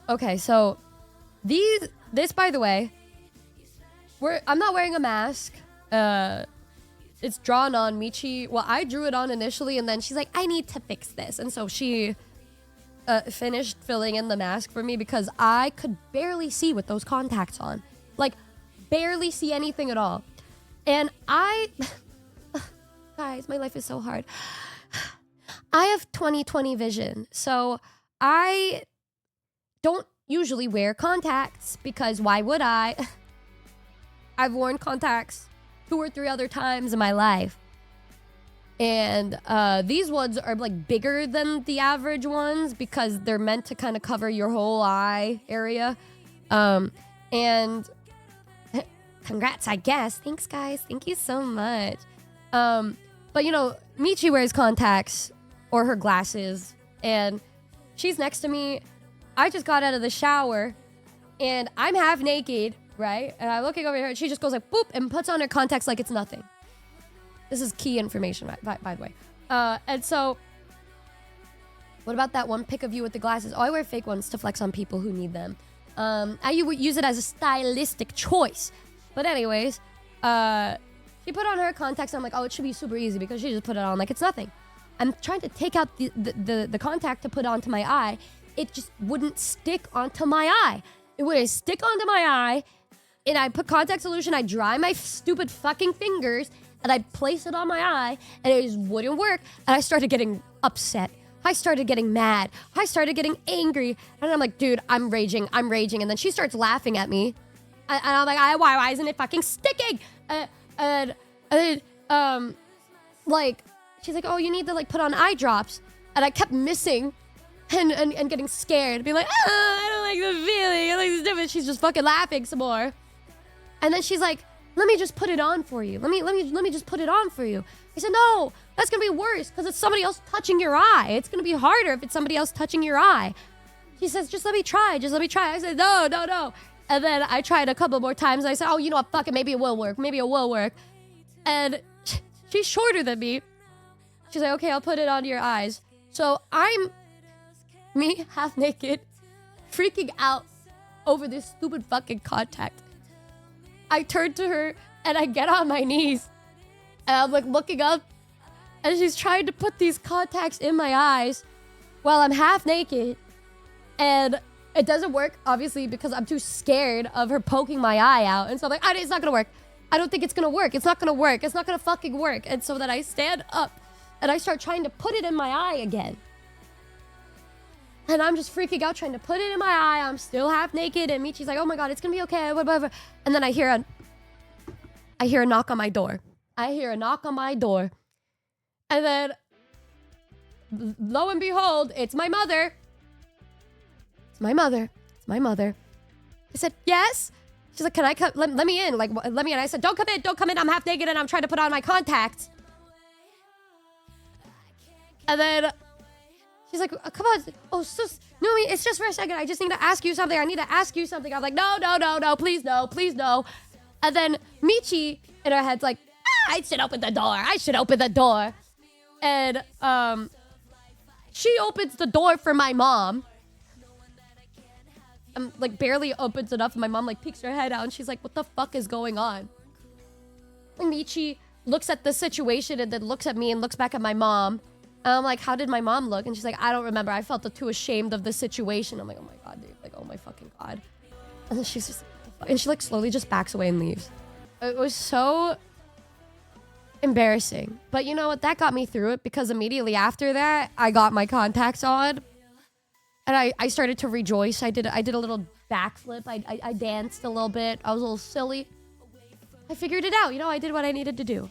Okay, so this by the way, I'm not wearing a mask. It's drawn on Michi. Well, I drew it on initially, and then she's like, I need to fix this. And so she finished filling in the mask for me because I could barely see with those contacts on. Like, barely see anything at all. And guys, my life is so hard. I have 20/20 vision, so I don't usually wear contacts because why would I? I've worn contacts 2 or 3 other times in my life. And these ones are like bigger than the average ones because they're meant to kind of cover your whole eye area. And congrats, I guess. Thanks, guys. Thank you so much. But you know, Michi wears contacts or her glasses, and she's next to me. I just got out of the shower, and I'm half naked, right? And I'm looking over here, and she just goes like, boop, and puts on her contacts like it's nothing. This is key information, by the way. And so, what about that one pic of you with the glasses? Oh, I wear fake ones to flex on people who need them. I use it as a stylistic choice. But anyways, she put on her contacts, and I'm like, oh, it should be super easy because she just put it on like it's nothing. I'm trying to take out the contact to put onto my eye. It just wouldn't stick onto my eye. It wouldn't stick onto my eye. And I put contact solution, I dry my stupid fucking fingers, and I place it on my eye, and it just wouldn't work. And I started getting upset. I started getting mad. I started getting angry. And I'm like, dude, I'm raging. And then she starts laughing at me. And I'm like, why isn't it fucking sticking? Like, she's like, oh, you need to like put on eye drops. And I kept missing and getting scared. Being like, I don't like the feeling. I like this different. She's just fucking laughing some more. And then she's like, let me just put it on for you. Let me just put it on for you. I said, no, that's gonna be worse because it's somebody else touching your eye. It's gonna be harder if it's somebody else touching your eye. She says, just let me try. I said, no. And then I tried a couple more times. And I said, oh, you know what? Fuck it. Maybe it will work. And she's shorter than me. She's like, okay, I'll put it on your eyes. So me half naked, freaking out over this stupid fucking contact. I turn to her and I get on my knees and I'm like looking up and she's trying to put these contacts in my eyes while I'm half naked, and it doesn't work obviously because I'm too scared of her poking my eye out. And so I'm like, it's not gonna work. I don't think it's gonna work. It's not gonna fucking work. And so then I stand up and I start trying to put it in my eye again. And I'm just freaking out trying to put it in my eye. I'm still half naked. And Michi's like, oh my God, it's going to be okay. Whatever. And then I hear a knock on my door. And then lo and behold, it's my mother. I said, yes. She's like, can I come? Let me in. Like, let me in. I said, don't come in. I'm half naked and I'm trying to put on my contacts. And then she's like, come on. Oh, Numi, it's just for a second. I just need to ask you something. I'm like, no, please no. And then Michi in her head's like, I should open the door. And she opens the door for my mom. Like barely opens it up, and my mom like peeks her head out and she's like, what the fuck is going on? And Michi looks at the situation and then looks at me and looks back at my mom. And I'm like, how did my mom look? And she's like, I don't remember. I felt too ashamed of the situation. I'm like, oh my God, dude. Like, oh my fucking God. And then she's just, and she like slowly just backs away and leaves. It was so embarrassing. But you know what? That got me through it because immediately after that, I got my contacts on. And I started to rejoice. I did a little backflip. I danced a little bit. I was a little silly. I figured it out. You know, I did what I needed to do.